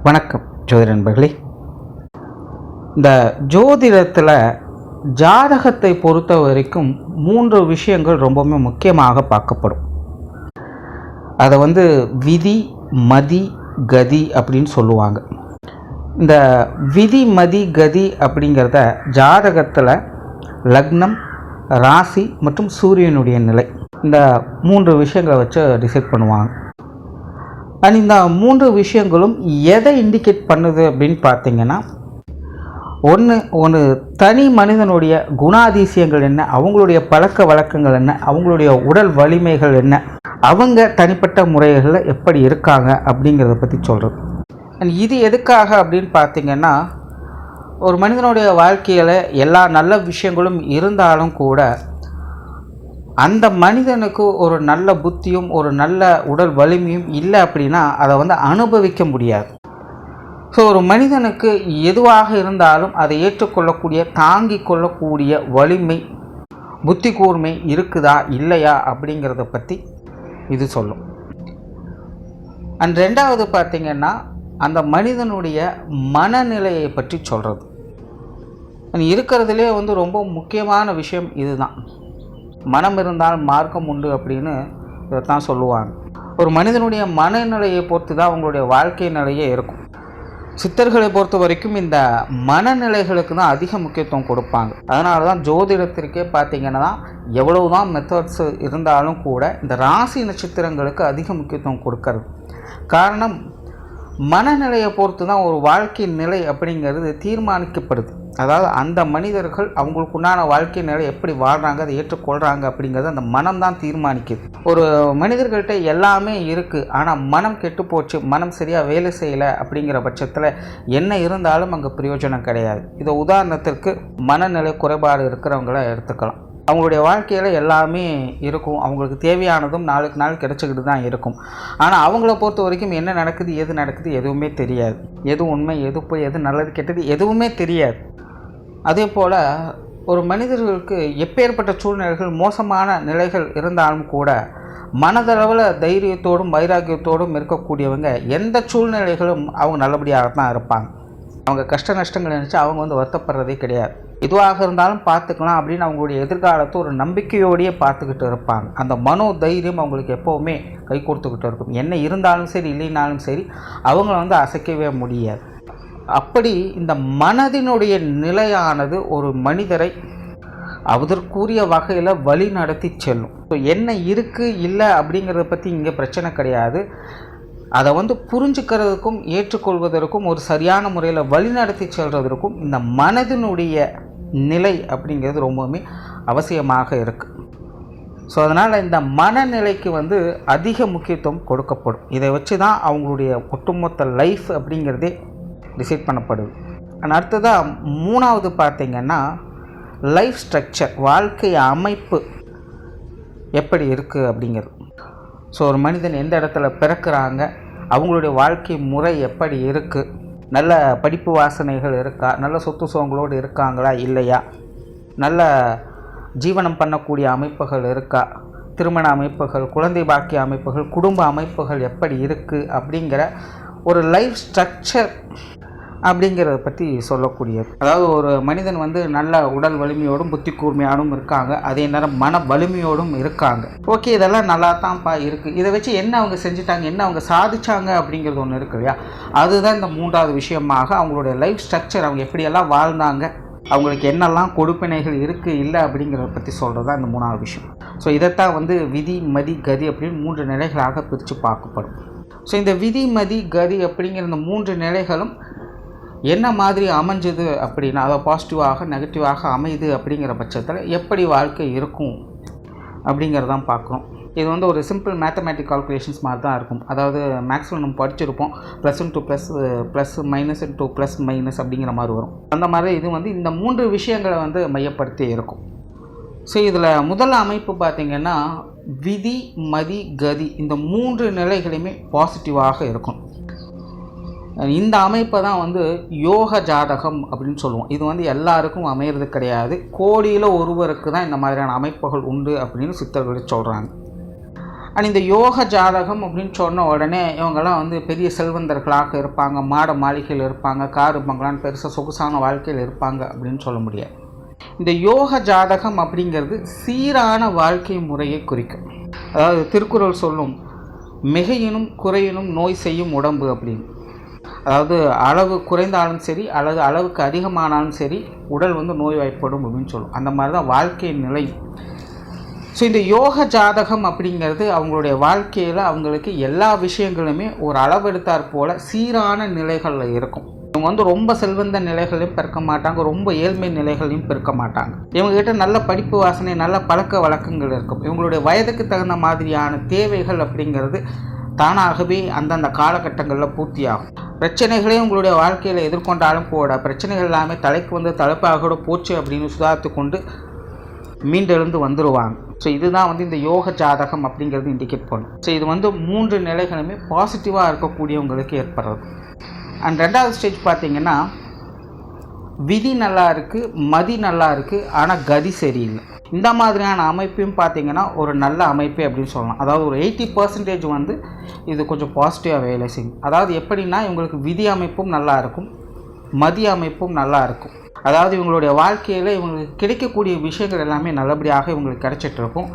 வணக்கம் ஜோதிட நண்பர்களே. இந்த ஜோதிடத்தில் ஜாதகத்தை பொறுத்த வரைக்கும் 3 விஷயங்கள் ரொம்பவுமே முக்கியமாக பார்க்கப்படும். அதை விதி, மதி, கதி அப்படின்னு சொல்லுவாங்க. இந்த விதி, மதி, கதி அப்படிங்கிறத ஜாதகத்தில் லக்னம், ராசி மற்றும் சூரியனுடைய நிலை, இந்த 3 விஷயங்களை வச்சு டிசைட் பண்ணுவாங்க. அண்ட் இந்த 3 விஷயங்களும் எதை இண்டிகேட் பண்ணுது அப்படின்னு பார்த்தீங்கன்னா, ஒன்று தனி மனிதனுடைய குணாதிசயங்கள் என்ன, அவங்களுடைய பழக்க வழக்கங்கள் என்ன, அவங்களுடைய உடல் வலிமைகள் என்ன, அவங்க தனிப்பட்ட முறைகளில் எப்படி இருக்காங்க அப்படிங்கிறத பற்றி சொல்கிறது. அண்ட் இது எதுக்காக அப்படின்னு பார்த்தீங்கன்னா, ஒரு மனிதனுடைய வாழ்க்கையில் எல்லா நல்ல விஷயங்களும் இருந்தாலும் கூட அந்த மனிதனுக்கு ஒரு நல்ல புத்தியும் ஒரு நல்ல உடல் வலிமையும் இல்லை அப்படின்னா அதை அனுபவிக்க முடியாது. ஸோ ஒரு மனிதனுக்கு எதுவாக இருந்தாலும் அதை ஏற்றுக்கொள்ளக்கூடிய, தாங்கிக் கொள்ளக்கூடிய வலிமை, புத்தி கூர்மை இருக்குதா இல்லையா அப்படிங்கிறத பற்றி இது சொல்லும். அண்ட் 2வது பார்த்திங்கன்னா, அந்த மனிதனுடைய மனநிலையை பற்றி சொல்கிறது. இருக்கிறதுலே ரொம்ப முக்கியமான விஷயம் இதுதான். மனம் இருந்தால் மார்க்கம் உண்டு அப்படின்னு இதைத்தான் சொல்லுவாங்க. ஒரு மனிதனுடைய மனநிலையை பொறுத்து தான் அவங்களுடைய வாழ்க்கை நிலையே இருக்கும். சித்தர்களை பொறுத்த வரைக்கும் இந்த மனநிலைகளுக்கு தான் அதிக முக்கியத்துவம் கொடுப்பாங்க. அதனால தான் ஜோதிடத்திற்கே பார்த்திங்கன்னா, எவ்வளவு தான் மெத்தட்ஸ் இருந்தாலும் கூட இந்த ராசி நட்சத்திரங்களுக்கு அதிக முக்கியத்துவம் கொடுக்கறது. காரணம், மனநிலையை பொறுத்து தான் ஒரு வாழ்க்கை நிலை அப்படிங்கிறது தீர்மானிக்கப்படுது. அதாவது அந்த மனிதர்கள் அவங்களுக்குண்டான வாழ்க்கை நிலை எப்படி வாழ்கிறாங்க, அதை ஏற்றுக்கொள்கிறாங்க அப்படிங்கிறது அந்த மனம் தான் தீர்மானிக்குது. ஒரு மனிதர்கள்ட்ட எல்லாமே இருக்குது, ஆனால் மனம் கெட்டு போச்சு, மனம் சரியாக வேலை செய்யலை அப்படிங்கிற பட்சத்தில் என்ன இருந்தாலும் அங்கே பிரயோஜனம் கிடையாது. இதை உதாரணத்திற்கு மனநிலை குறைபாடு இருக்கிறவங்கள எடுத்துக்கலாம். அவங்களுடைய வாழ்க்கையில் எல்லாமே இருக்கும், அவங்களுக்கு தேவையானதும் நாளுக்கு நாள் கிடச்சிக்கிட்டு தான் இருக்கும். ஆனால் அவங்கள பொறுத்த வரைக்கும் என்ன நடக்குது, எது நடக்குது எதுவுமே தெரியாது. எது உண்மை, எது போய், எது நல்லது கெட்டது எதுவுமே தெரியாது. அதே போல் ஒரு மனிதர்களுக்கு எப்பேற்பட்ட சூழ்நிலைகள், மோசமான நிலைகள் இருந்தாலும் கூட மனதளவில் தைரியத்தோடும் வைராக்கியத்தோடும் இருக்கக்கூடியவங்க எந்த சூழ்நிலைகளும் அவங்க நல்லபடியாக தான் இருப்பாங்க. அவங்க கஷ்ட நஷ்டங்கள் நினச்சி அவங்க வருத்தப்படுறதே கிடையாது. எதுவாக இருந்தாலும் பார்த்துக்கலாம் அப்படின்னு அவங்களுடைய எதிர்காலத்தை ஒரு நம்பிக்கையோடையே பார்த்துக்கிட்டு இருப்பாங்க. அந்த மனோ தைரியம் அவங்களுக்கு எப்போவுமே கை கொடுத்துக்கிட்டு இருக்கும். என்ன இருந்தாலும் சரி இல்லைனாலும் சரி அவங்கள அசைக்கவே முடியாது. அப்படி இந்த மனதினுடைய நிலையானது ஒரு மனிதரை அதற்குரிய வகையில் வழி நடத்தி செல்லும். ஸோ என்ன இருக்குது இல்லை அப்படிங்கிறத பற்றி இங்கே பிரச்சனை கிடையாது. அதை புரிஞ்சுக்கிறதுக்கும் ஏற்றுக்கொள்வதற்கும் ஒரு சரியான முறையில் வழி நடத்தி செல்வதற்கும் இந்த மனதினுடைய நிலை அப்படிங்கிறது ரொம்பவுமே அவசியமாக இருக்குது. ஸோ அதனால் இந்த மனநிலைக்கு அதிக முக்கியத்துவம் கொடுக்கப்படும். இதை வச்சு தான் அவங்களுடைய ஒட்டுமொத்த லைஃப் அப்படிங்கிறதே டிசைட் பண்ணப்படுது. அடுத்ததாக 3வது பார்த்திங்கன்னா, லைஃப் ஸ்ட்ரக்சர், வாழ்க்கை அமைப்பு எப்படி இருக்குது அப்படிங்கிறது. ஸோ ஒரு மனிதன் எந்த இடத்துல பிறக்கிறாங்க, அவங்களுடைய வாழ்க்கை முறை எப்படி இருக்குது, நல்ல படிப்பு வாசனைகள் இருக்கா, நல்ல சொத்து சுகங்களோடு இருக்காங்களா இல்லையா, நல்ல ஜீவனம் பண்ணக்கூடிய அமைப்புகள் இருக்கா, திருமண அமைப்புகள், குழந்தை பாக்கிய அமைப்புகள், குடும்ப அமைப்புகள் எப்படி இருக்குது அப்படிங்கிற ஒரு லைஃப் ஸ்ட்ரக்சர் அப்படிங்கிறத பற்றி சொல்லக்கூடியது. அதாவது ஒரு மனிதன் நல்ல உடல் வலிமையோடும் புத்தி கூர்மையோடும் இருக்காங்க, அதே நேரம் மன வலிமையோடும் இருக்காங்க. ஓகே, இதெல்லாம் நல்லா தான்ப்பா இருக்குது. இதை வச்சு என்ன அவங்க செஞ்சுட்டாங்க, என்ன அவங்க சாதிச்சாங்க அப்படிங்கிறது ஒன்று இருக்கு இல்லையா? அதுதான் இந்த 3வது விஷயமாக அவங்களுடைய லைஃப் ஸ்ட்ரக்சர், அவங்க எப்படியெல்லாம் வாழ்ந்தாங்க, அவங்களுக்கு என்னெல்லாம் கொடுப்பினைகள் இருக்குது இல்லை அப்படிங்கிறத பற்றி சொல்கிறது தான் இந்த 3வது விஷயம். ஸோ இதைத்தான் விதி, மதி, கதி அப்படின்னு 3 நிலைகளாக பிரித்து பார்க்கப்படும். ஸோ இந்த விதி, மதி, கதி அப்படிங்கிற இந்த 3 நிலைகளும் என்ன மாதிரி அமைஞ்சது அப்படின்னா, அதை பாசிட்டிவாக நெகட்டிவாக அமையுது அப்படிங்கிற பட்சத்தில் எப்படி வாழ்க்கை இருக்கும் அப்படிங்கிறதான் பார்க்குறோம். இது ஒரு சிம்பிள் மேத்தமேட்டிக் கால்குலேஷன்ஸ் மாதிரி தான் இருக்கும். அதாவது மேக்ஸிமம் நம்ம படிச்சிருப்போம், +1 to +, minus to plus minus அப்படிங்கிற மாதிரி வரும். அந்த மாதிரி இது இந்த 3 விஷயங்களை மையப்படுத்தி இருக்கும். ஸோ இதில் முதல் அமைப்பு பார்த்திங்கன்னா, விதி, மதி, கதி இந்த 3 நிலைகளையுமே பாசிட்டிவாக இருக்கும். இந்த அமைப்பை தான் யோக ஜாதகம் அப்படின்னு சொல்லுவோம். இது எல்லாருக்கும் அமையிறது கிடையாது. கோடியில் ஒருவருக்கு தான் இந்த மாதிரியான அமைப்புகள் உண்டு அப்படின்னு சித்தர்கள் சொல்கிறாங்க. அண்ட் இந்த யோக ஜாதகம் அப்படின்னு சொன்ன உடனே இவங்கெல்லாம் வந்து பெரிய செல்வந்தர்களாக இருப்பாங்க, மாட மாளிகையில் இருப்பாங்க, காரு பங்களான்னு பெருசாக சொகுசான வாழ்க்கையில் இருப்பாங்க அப்படின்னு சொல்ல முடியாது. இந்த யோக ஜாதகம் அப்படிங்கிறது சீரான வாழ்க்கை முறையை குறிக்கும். அதாவது திருக்குறள் சொல்லும் மிகையினும் குறையினும் நோய் செய்யும் உடம்பு அப்படின்னு. அதாவது அளவு குறைந்தாலும் சரி அல்லது அளவுக்கு அதிகமானாலும் சரி உடல் வந்து நோய்வாய்ப்படும் அப்படின்னு சொல்லும். அந்த மாதிரி தான் வாழ்க்கை நிலை. ஸோ இந்த யோக ஜாதகம் அப்படிங்கிறது அவங்களுடைய வாழ்க்கையில் அவங்களுக்கு எல்லா விஷயங்களுமே ஒரு அளவெடுத்தாற் போல் சீரான நிலைகளில் இருக்கும். இவங்க வந்து ரொம்ப செல்வந்த நிலைகளையும் பிறக்க மாட்டாங்க, ரொம்ப ஏழ்மை நிலைகளையும் பிறக்க மாட்டாங்க. இவங்ககிட்ட நல்ல படிப்பு வாசனை, நல்ல பழக்க வழக்கங்கள் இருக்கும். இவங்களுடைய வயதுக்கு தகுந்த மாதிரியான தேவைகள் அப்படிங்கிறது தானாகவே அந்தந்த காலகட்டங்களில் பூர்த்தியாகும். பிரச்சனைகளே உங்களுடைய வாழ்க்கையில் எதிர்கொண்டாலும் கூட பிரச்சனைகள் எல்லாமே தலைக்கு வந்து தலைப்பாக போச்சு அப்படின்னு சுதாரித்து கொண்டு மீண்டெழுந்து வந்துடுவாங்க. ஸோ இதுதான் வந்து இந்த யோக ஜாதகம் அப்படிங்கிறது இண்டிகேட் பண்ணும். ஸோ இது வந்து 3 நிலைகளுமே பாசிட்டிவாக இருக்கக்கூடியவங்களுக்கு ஏற்படுறது. அண்ட் 2வது ஸ்டேஜ் பார்த்திங்கன்னா விதி நல்லா இருக்குது, மதி நல்லா இருக்குது, ஆனால் கதி சரியில்லை. இந்த மாதிரியான அமைப்பையும் பார்த்திங்கன்னா ஒரு நல்ல அமைப்பு அப்படின்னு சொல்லலாம். அதாவது ஒரு 80% வந்து இது கொஞ்சம் பாசிட்டிவாக வேலை செய்யும். அதாவது எப்படின்னா இவங்களுக்கு விதி அமைப்பும் நல்லா இருக்கும், மதி அமைப்பும் நல்லா இருக்கும். அதாவது இவங்களுடைய வாழ்க்கையில் இவங்களுக்கு கிடைக்கக்கூடிய விஷயங்கள் எல்லாமே நல்லபடியாக இவங்களுக்கு கிடைச்சிட்ருக்கும்.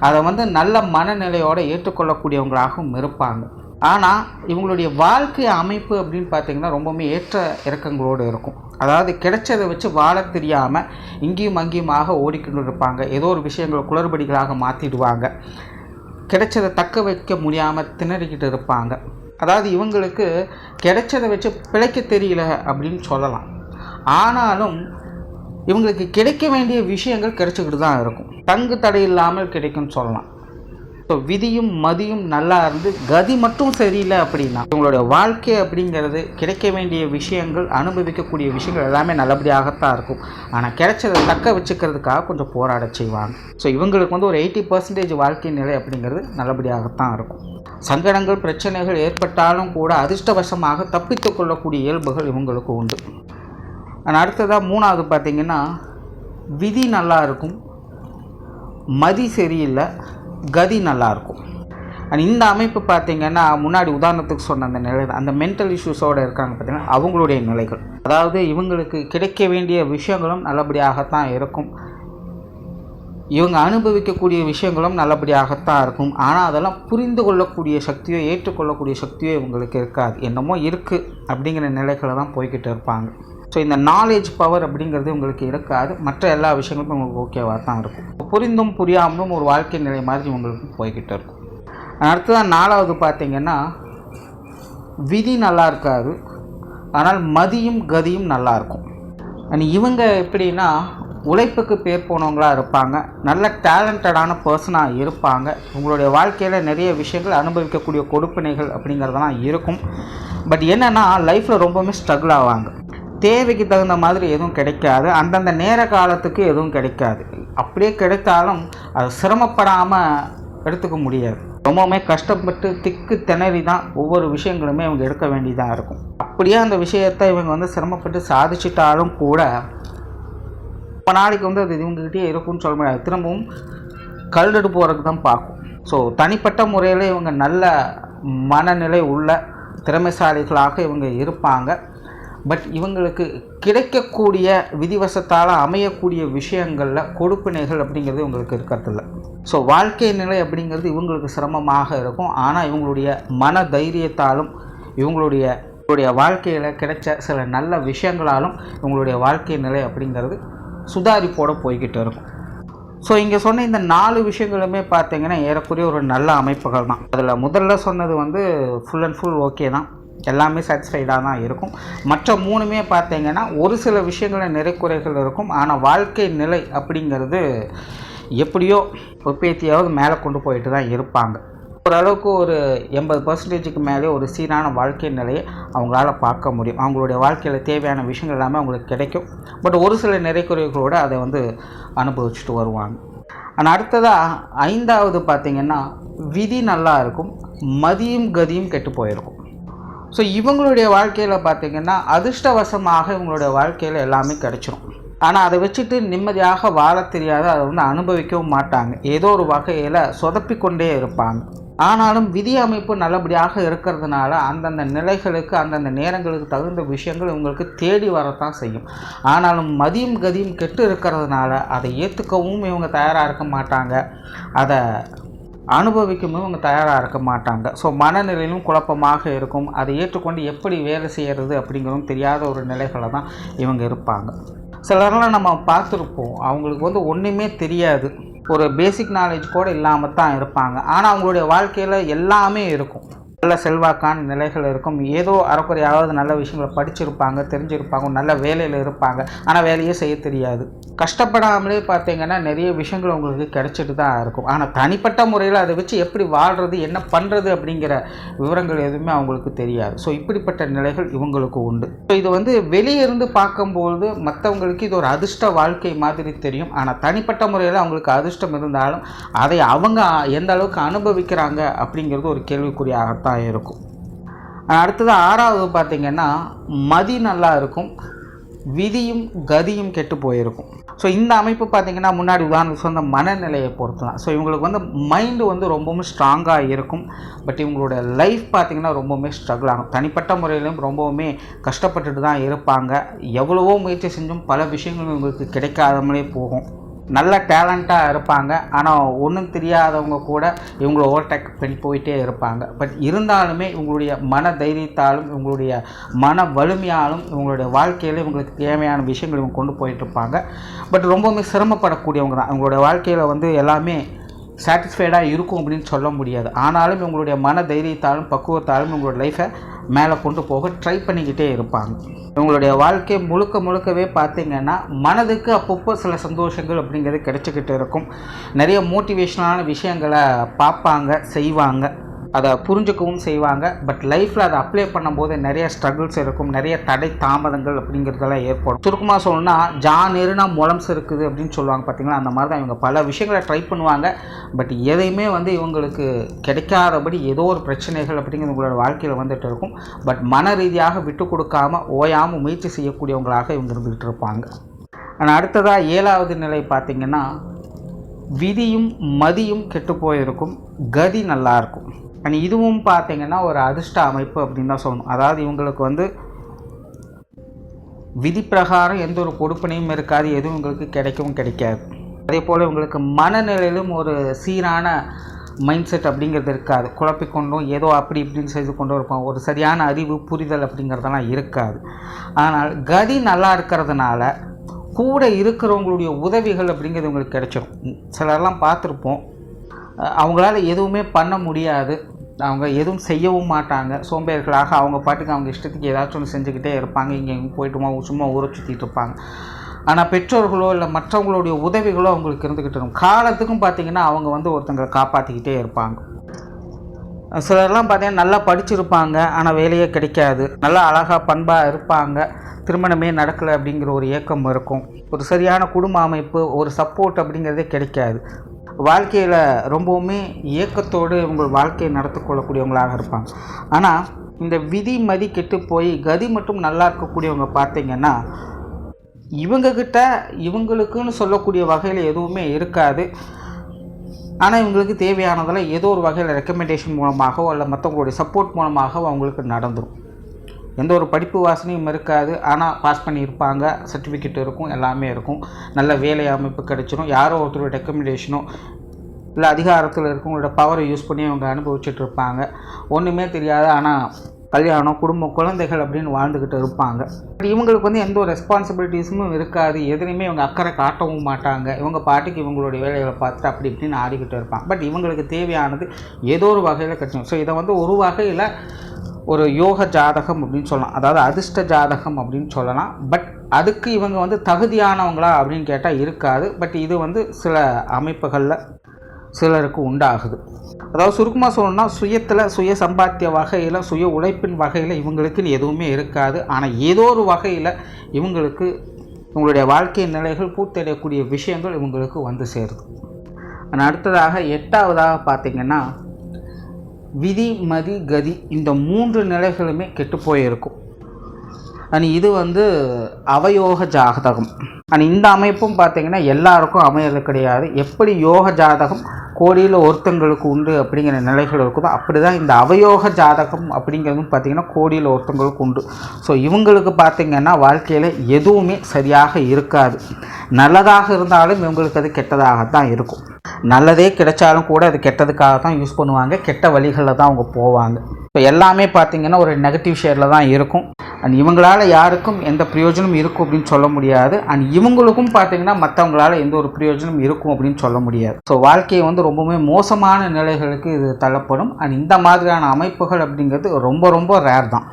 அதை வந்து நல்ல மனநிலையோடு ஏற்றுக்கொள்ளக்கூடியவங்களாகவும் இருப்பாங்க. ஆனால் இவங்களுடைய வாழ்க்கை அமைப்பு அப்படின்னு பார்த்திங்கன்னா ரொம்பவுமே ஏற்ற இறக்கங்களோடு இருக்கும். அதாவது கிடைச்சதை வச்சு வாழ தெரியாமல் இங்கேயும் அங்கேயுமாக ஓடிக்கொண்டு இருப்பாங்க. ஏதோ ஒரு விஷயங்களை குளறுபடிகளாக மாற்றிடுவாங்க. கிடைச்சதை தக்க வைக்க முடியாமல் திணறிக்கிட்டு இருப்பாங்க. அதாவது இவங்களுக்கு கிடைச்சதை வச்சு பிழைக்க தெரியல அப்படின்னு சொல்லலாம். ஆனாலும் இவங்களுக்கு கிடைக்க வேண்டிய விஷயங்கள் கிடைச்சிக்கிட்டு தான் இருக்கும். தங்கு தடை இல்லாமல் கிடைக்கும்னு சொல்லலாம். ஸோ விதியும் மதியும் நல்லா இருந்து கதி மட்டும் சரியில்லை அப்படின்னா இவங்களுடைய வாழ்க்கை அப்படிங்கிறது கிடைக்க வேண்டிய விஷயங்கள், அனுபவிக்கக்கூடிய விஷயங்கள் எல்லாமே நல்லபடியாகத்தான் இருக்கும். ஆனால் கிடைச்சதை தக்க வச்சுக்கிறதுக்காக கொஞ்சம் போராட செய்வாங்க. ஸோ இவங்களுக்கு வந்து ஒரு 80% வாழ்க்கை நிலை அப்படிங்கிறது நல்லபடியாகத்தான் இருக்கும். சங்கடங்கள் பிரச்சனைகள் ஏற்பட்டாலும் கூட அதிர்ஷ்டவசமாக தப்பித்து கொள்ளக்கூடிய இயல்புகள் இவங்களுக்கு உண்டு. ஆனால் அடுத்ததாக 3வது பார்த்திங்கன்னா விதி நல்லா இருக்கும், மதி சரியில்லை, கதி நல்லாயிருக்கும். அண்ட் இந்த அமைப்பு பார்த்திங்கன்னா முன்னாடி உதாரணத்துக்கு சொன்ன அந்த நிலை, அந்த மென்டல் இஷ்யூஸோடு இருக்காங்க பார்த்திங்கன்னா அவங்களுடைய நிலைகள். அதாவது இவங்களுக்கு கிடைக்க வேண்டிய விஷயங்களும் நல்லபடியாகத்தான் இருக்கும், இவங்க அனுபவிக்கக்கூடிய விஷயங்களும் நல்லபடியாகத்தான் இருக்கும். ஆனால் அதெல்லாம் புரிந்து கொள்ளக்கூடிய சக்தியோ ஏற்றுக்கொள்ளக்கூடிய சக்தியோ இவங்களுக்கு இருக்காது. என்னமோ இருக்குது அப்படிங்கிற நிலைகளை தான் போய்கிட்டு இருப்பாங்க. ஸோ இந்த நாலேஜ் பவர் அப்படிங்கிறது உங்களுக்கு இருக்காது. மற்ற எல்லா விஷயங்களும் உங்களுக்கு ஓகேவாக தான் இருக்கும். புரிந்தும் புரியாமலும் ஒரு வாழ்க்கை நிலை மாதிரி உங்களுக்கு போய்கிட்டு இருக்கும். அடுத்ததான் 4வது பார்த்திங்கன்னா விதி நல்லா இருக்காது, ஆனால் மதியும் கதியும் நல்லாயிருக்கும். இவங்க எப்படின்னா உழைப்புக்கு பேர் போனவங்களாக இருப்பாங்க, நல்ல டேலண்டடான பர்சனாக இருப்பாங்க. உங்களுடைய வாழ்க்கையில் நிறைய விஷயங்கள் அனுபவிக்கக்கூடிய கொடுப்பினைகள் அப்படிங்கிறதெல்லாம் இருக்கும். பட் என்னென்னா லைஃப்பில் ரொம்பவுமே ஸ்ட்ரகிள் ஆவாங்க. தேவைக்கு தகுந்த மாதிரி எதுவும் கிடைக்காது, அந்தந்த நேர காலத்துக்கு எதுவும் கிடைக்காது. அப்படியே கிடைத்தாலும் அது சிரமப்படாமல் எடுத்துக்க முடியாது. ரொம்பவுமே கஷ்டப்பட்டு திக்கு திணறி தான் ஒவ்வொரு விஷயங்களுமே இவங்க எடுக்க வேண்டியதாக இருக்கும். அப்படியே அந்த விஷயத்தை இவங்க வந்து சிரமப்பட்டு சாதிச்சிட்டாலும் கூட இப்போ நாளைக்கு வந்து அது இவங்ககிட்டே இருக்கும்னு சொல்ல முடியாது. திரும்பவும் கல்டெடு போகிறதுக்கு தான் பார்க்கும். ஸோ தனிப்பட்ட முறையில் இவங்க நல்ல மனநிலை உள்ள திறமைசாலிகளாக இவங்க இருப்பாங்க. பட் இவங்களுக்கு கிடைக்கக்கூடிய விதிவசத்தால் அமையக்கூடிய விஷயங்களில் கொடுப்பினைகள் அப்படிங்கிறது இவங்களுக்கு இருக்கிறதில்ல. ஸோ வாழ்க்கை நிலை அப்படிங்கிறது இவங்களுக்கு சிரமமாக இருக்கும். ஆனால் இவங்களுடைய மன தைரியத்தாலும் இவங்களுடைய வாழ்க்கையில் கிடைச்ச சில நல்ல விஷயங்களாலும் இவங்களுடைய வாழ்க்கை நிலை அப்படிங்கிறது சுதாரிப்போடு போய்கிட்டு இருக்கும். ஸோ இங்கே சொன்ன இந்த 4 விஷயங்களுமே பார்த்திங்கன்னா ஏறக்குறைய ஒரு நல்ல அமைப்புகள் தான். அதில் முதல்ல சொன்னது வந்து ஃபுல் அண்ட் ஃபுல் ஓகே தான், எல்லாமே சாட்டிஸ்ஃபைடாக தான் இருக்கும். மற்ற 3மே பார்த்திங்கன்னா ஒரு சில விஷயங்களில் நிறைக்குறைகள் இருக்கும். ஆனால் வாழ்க்கை நிலை அப்படிங்கிறது எப்படியோ ஒப்பேத்தியாவது மேலே கொண்டு போயிட்டு தான் இருப்பாங்க. ஓரளவுக்கு ஒரு 80%க்கு மேலே ஒரு சீரான வாழ்க்கை நிலையை அவங்களால பார்க்க முடியும். அவங்களுடைய வாழ்க்கையில் தேவையான விஷயங்கள் எல்லாமே அவங்களுக்கு கிடைக்கும். பட் ஒரு சில நிறைக்குறைகளோடு அதை வந்து அனுபவிச்சுட்டு வருவாங்க. ஆனால் அடுத்ததாக 5வது பார்த்திங்கன்னா விதி நல்லா இருக்கும், மதியும் கதியும் கெட்டு போயிருக்கும். ஸோ இவங்களுடைய வாழ்க்கையில் பார்த்திங்கன்னா அதிர்ஷ்டவசமாக இவங்களுடைய வாழ்க்கையில் எல்லாமே கிடைச்சிடும். ஆனால் அதை வச்சுட்டு நிம்மதியாக வாழ தெரியாத, அதை வந்து அனுபவிக்கவும் மாட்டாங்க. ஏதோ ஒரு வகையில் சொதப்பிக்கொண்டே இருப்பாங்க. ஆனாலும் விதி அமைப்பு நல்லபடியாக இருக்கிறதுனால அந்தந்த நிலைகளுக்கு அந்தந்த நேரங்களுக்கு தகுந்த விஷயங்கள் இவங்களுக்கு தேடி வரத்தான் செய்யும். ஆனாலும் மதியும் கதியும் கெட்டு இருக்கிறதுனால அதை ஏற்றுக்கவும் இவங்க தயாராக இருக்க மாட்டாங்க, அதை அனுபவிக்கவும் இவங்க தயாராக இருக்க மாட்டாங்க. ஸோ மனநிலையிலும் குழப்பமாக இருக்கும். அதை ஏற்றுக்கொண்டு எப்படி வேலை செய்கிறது அப்படிங்கிறதும் தெரியாத ஒரு நிலைகளை தான் இவங்க இருப்பாங்க. சிலரெல்லாம் நம்ம பார்த்துருப்போம், அவங்களுக்கு ஒன்றுமே தெரியாது, ஒரு பேசிக் நாலேஜ் கூட இல்லாமல் தான் இருப்பாங்க. ஆனால் அவங்களுடைய வாழ்க்கையில் எல்லாமே இருக்கும். நல்ல செல்வாக்கான நிலைகள் இருக்கும். ஏதோ அறக்குறையாவது நல்ல விஷயங்களை படிச்சிருப்பாங்க, தெரிஞ்சிருப்பாங்க, நல்ல வேலையில் இருப்பாங்க. ஆனால் வேலையே செய்ய தெரியாது. கஷ்டப்படாமலே பார்த்தீங்கன்னா நிறைய விஷயங்கள் உங்களுக்கு கிடைச்சிட்டு தான் இருக்கும். ஆனால் தனிப்பட்ட முறையில் அதை வச்சு எப்படி வாழ்கிறது, என்ன பண்ணுறது அப்படிங்கிற விவரங்கள் எதுவுமே அவங்களுக்கு தெரியாது. ஸோ இப்படிப்பட்ட நிலைகள் இவங்களுக்கு உண்டு. ஸோ இது வெளியே இருந்து பார்க்கும்போது மற்றவங்களுக்கு இது ஒரு அதிர்ஷ்ட வாழ்க்கை மாதிரி தெரியும். ஆனால் தனிப்பட்ட முறையில் அவங்களுக்கு அதிர்ஷ்டம் இருந்தாலும் அதை அவங்க எந்த அளவுக்கு அனுபவிக்கிறாங்க அப்படிங்கிறது ஒரு கேள்விக்குறியாகத்தான் இருக்கும். அடுத்தது 6வது பார்த்திங்கன்னா மதி நல்லா இருக்கும், விதியும் கதியும் கெட்டு போயிருக்கும். ஸோ இந்த அமைப்பு பார்த்திங்கன்னா முன்னாடி உதாரணத்துக்கு சொந்த மனநிலையை பொறுத்து தான். ஸோ இவங்களுக்கு மைண்டு ரொம்பவுமே ஸ்ட்ராங்காக இருக்கும். பட் இவங்களோட லைஃப் பார்த்திங்கன்னா ரொம்பவுமே ஸ்ட்ரகிள் ஆகும். தனிப்பட்ட முறையிலும் ரொம்பவுமே கஷ்டப்பட்டுட்டு தான் இருப்பாங்க. எவ்வளவோ முயற்சி செஞ்சும் பல விஷயங்கள் இவங்களுக்கு கிடைக்காதமலே போகும். நல்ல டேலண்ட்டாக இருப்பாங்க. ஆனால் ஒன்றும் தெரியாதவங்க கூட இவங்கள ஓவர்டேக் பண்ணி போயிட்டே இருப்பாங்க. பட் இருந்தாலுமே இவங்களுடைய மன தைரியத்தாலும் இவங்களுடைய மன வலிமையாலும் இவங்களுடைய வாழ்க்கையில் இவங்களுக்கு தேவையான விஷயங்கள் இவங்க கொண்டு போயிட்டுருப்பாங்க. பட் ரொம்பவுமே சிரமப்படக்கூடியவங்க தான். இவங்களுடைய வாழ்க்கையில் எல்லாமே சாட்டிஸ்ஃபைடாக இருக்கும் அப்படின்னு சொல்ல முடியாது. ஆனாலும் இவங்களுடைய மன தைரியத்தாலும் பக்குவத்தாலும் இவங்களோட லைஃப்பை மேலே கொண்டு போக ட்ரை பண்ணிக்கிட்டே இருப்பாங்க. இவங்களுடைய வாழ்க்கை முழுக்கவே பார்த்திங்கன்னா மனதுக்கு அப்பப்போ சில சந்தோஷங்கள் அப்படிங்கிறது கிடைச்சிக்கிட்டு இருக்கும். நிறைய மோட்டிவேஷனான விஷயங்களை பார்ப்பாங்க, செய்வாங்க, அதை புரிஞ்சுக்கவும் செய்வாங்க. பட் லைஃப்பில் அதை அப்ளை பண்ணும்போது நிறைய ஸ்ட்ரகிள்ஸ் இருக்கும், நிறைய தடை தாமதங்கள் அப்படிங்கிறதெல்லாம் ஏற்படும். சுருக்கமாக சொல்லணும்னா ஜானேருனா முளம்ஸ் இருக்குது அப்படின்னு சொல்லுவாங்க பார்த்திங்களா, அந்த மாதிரி தான் இவங்க பல விஷயங்களை ட்ரை பண்ணுவாங்க. பட் எதையுமே இவங்களுக்கு கிடைக்காதபடி ஏதோ ஒரு பிரச்சனைகள் அப்படிங்கிறது உங்களோட வாழ்க்கையில் வந்துட்டு இருக்கும். பட் மன ரீதியாக விட்டு கொடுக்காமல் ஓயாமல் முயற்சி செய்யக்கூடியவங்களாக இவங்க இருந்துகிட்டு இருப்பாங்க. ஆனால் அடுத்ததாக 7வது நிலை பார்த்திங்கன்னா விதியும் மதியும் கெட்டு போயிருக்கும், கதி நல்லாயிருக்கும். அண்ட் இதுவும் பார்த்திங்கன்னா ஒரு அதிர்ஷ்ட அமைப்பு அப்படின்னு தான் சொல்லணும். அதாவது இவங்களுக்கு விதி பிரகாரம் எந்த ஒரு கொடுப்பனையும் இருக்காது, எதுவும் உங்களுக்கு கிடைக்கவும் கிடைக்காது. அதே போல் இவங்களுக்கு மனநிலையிலும் ஒரு சீரான மைண்ட் செட் அப்படிங்கிறது இருக்காது. குழப்பிக்கொண்டும் ஏதோ அப்படி இப்படின்னு செய்து கொண்டும் இருப்பாங்க. ஒரு சரியான அறிவு புரிதல் அப்படிங்கிறதெல்லாம் இருக்காது. ஆனால் கதி நல்லா இருக்கிறதுனால கூட இருக்கிறவங்களுடைய உதவிகள் அப்படிங்கிறது உங்களுக்கு கிடைச்சிடும். சிலர்லாம் பார்த்துருப்போம், அவங்களால எதுவுமே பண்ண முடியாது, அவங்க எதுவும் செய்யவும் மாட்டாங்க, சோம்பேறிகளாக அவங்க பாட்டுக்கு அவங்க இஷ்டத்துக்கு ஏதாச்சும் ஒன்று செஞ்சுக்கிட்டே இருப்பாங்க, இங்கே போய்ட்டுமா சும்மா ஊரை சுற்றிட்டு இருப்பாங்க. ஆனால் பெற்றோர்களோ இல்லை மற்றவங்களுடைய உதவிகளோ அவங்களுக்கு இருந்துக்கிட்டு இருக்கும். காலத்துக்கும் பார்த்திங்கன்னா அவங்க ஒருத்தங்களை காப்பாற்றிக்கிட்டே இருப்பாங்க. சிலர்லாம் பார்த்திங்கன்னா நல்லா படிச்சிருப்பாங்க, ஆனால் வேலையே கிடைக்காது, நல்லா அழகாக பண்பாக இருப்பாங்க, திருமணமே நடக்கலை அப்படிங்கிற ஒரு ஏக்கம் இருக்கும். ஒரு சரியான குடும்ப அமைப்பு, ஒரு சப்போர்ட் அப்படிங்கிறதே கிடைக்காது. வாழ்க்கையில் ரொம்பவுமே ஏக்கத்தோடு உங்கள் வாழ்க்கையை நடத்தி கொள்ளக்கூடியவங்களாக இருப்பாங்க. ஆனால் இந்த விதி மதி கெட்டு போய் கதி மட்டும் நல்லா இருக்கக்கூடியவங்க பார்த்திங்கன்னா இவங்கக்கிட்ட இவங்களுக்குன்னு சொல்லக்கூடிய வகையில் எதுவுமே இருக்காது. ஆனால் இவங்களுக்கு தேவையானதெல்லாம் ஏதோ ஒரு வகையில் ரெக்கமெண்டேஷன் மூலமாகவோ இல்லை மற்றவங்களுடைய சப்போர்ட் மூலமாகவோ அவங்களுக்கு நடந்துடும். எந்த ஒரு படிப்பு வாசனையும் இருக்காது, ஆனால் பாஸ் பண்ணியிருப்பாங்க, சர்டிஃபிகேட் இருக்கும், எல்லாமே இருக்கும், நல்ல வேலை அமைப்பு கிடைச்சிடும். யாரோ ஒருத்தரோட ரெக்கமெண்டேஷனோ இல்லை அதிகாரத்தில் இருக்கவங்களோட பவரை யூஸ் பண்ணி அவங்க அனுபவிச்சுட்டு இருப்பாங்க. ஒன்றுமே தெரியாது, ஆனால் கல்யாணம் குடும்பம் குழந்தைகள் அப்படின்னு வாழ்ந்துக்கிட்டு இருப்பாங்க. இவங்களுக்கு எந்த ஒரு ரெஸ்பான்சிபிலிட்டிஸும் இருக்காது, எதுலையுமே இவங்க அக்கறை காட்டவும் மாட்டாங்க. இவங்க பாட்டுக்கு இவங்களுடைய வேலைகளை பார்த்துட்டு அப்படி இப்படின்னு ஆடிக்கிட்டு இருப்பாங்க. பட் இவங்களுக்கு தேவையானது ஏதோ ஒரு வகையில் கிடைச்சிடும். ஸோ இதை ஒரு வகையில் ஒரு யோக ஜாதகம் அப்படின்னு சொல்லலாம், அதாவது அதிர்ஷ்ட ஜாதகம் அப்படின்னு சொல்லலாம். பட் அதுக்கு இவங்க தகுதியானவங்களா அப்படின்னு கேட்டால் இருக்காது. பட் இது சில அமைப்புகளில் சிலருக்கு உண்டாகுது. அதாவது சுருக்கமாக சொல்லணும்னா சுயத்தில் சுய சம்பாத்திய வகையில் சுய உழைப்பின் வகையில் இவங்களுக்குன்னு எதுவுமே இருக்காது. ஆனால் ஏதோ ஒரு வகையில் இவங்களுக்கு இவங்களுடைய வாழ்க்கை நிலைகள் பூர்த்தியடையக்கூடிய விஷயங்கள் இவங்களுக்கு சேருது. ஆனால் அடுத்ததாக 8வதாக பார்த்திங்கன்னா விதி மதி கதி இந்த 3 நிலைகளுமே கெட்டு போயிருக்கும். அண்ட் இது வந்து அவயோக ஜாதகம். அண்ட் இந்த அமைப்பும் பார்த்திங்கன்னா எல்லாருக்கும் அமையறது கிடையாது. எப்படி யோக ஜாதகம் கோடியில் ஒருத்தங்களுக்கு உண்டு அப்படிங்கிற நிலைகள் இருக்குதோ அப்படி தான் இந்த அவயோக ஜாதகம் அப்படிங்கிறதும் பார்த்திங்கன்னா கோடியில் ஒருத்தங்களுக்கு உண்டு. ஸோ இவங்களுக்கு பார்த்திங்கன்னா வாழ்க்கையில் எதுவுமே சரியாக இருக்காது. நல்லதாக இருந்தாலும் இவங்களுக்கு அது கெட்டதாக தான் இருக்கும். நல்லதே கிடைச்சாலும் கூட அது கெட்டதுக்காக தான் யூஸ் பண்ணுவாங்க, கெட்ட வழிகளில் தான் அவங்க போவாங்க. ஸோ எல்லாமே பார்த்திங்கன்னா ஒரு நெகட்டிவ் ஷேரில் தான் இருக்கும். அண்ட் இவங்களால் யாருக்கும் எந்த பிரயோஜனம் இருக்கும் அப்படின்னு சொல்ல முடியாது. அண்ட் இவங்களுக்கும் பார்த்திங்கன்னா மற்றவங்களால் எந்த ஒரு பிரயோஜனம் இருக்கும் அப்படின்னு சொல்ல முடியாது. ஸோ வாழ்க்கையை வந்து ரொம்பவுமே மோசமான நிலைகளுக்கு இது தள்ளப்படும். அண்ட் இந்த மாதிரியான அமைப்புகள் அப்படிங்கிறது ரொம்ப ரொம்ப ரேர் தான்.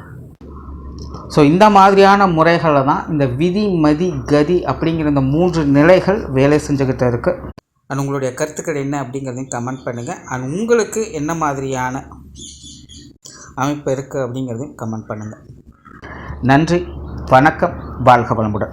ஸோ இந்த மாதிரியான முறைகளில் தான் இந்த விதி மதி கதி அப்படிங்கிற இந்த 3 நிலைகள் வேலை செஞ்சுக்கிட்டு இருக்குது. அண்ட் உங்களுடைய கருத்துக்கள் என்ன அப்படிங்கிறதையும் கமெண்ட் பண்ணுங்கள். அண்ட் உங்களுக்கு என்ன மாதிரியான அமைப்பு இருக்குது அப்படிங்கிறதையும் கமெண்ட் பண்ணுங்கள். நன்றி, வணக்கம், வாழ்க வளமுடன்.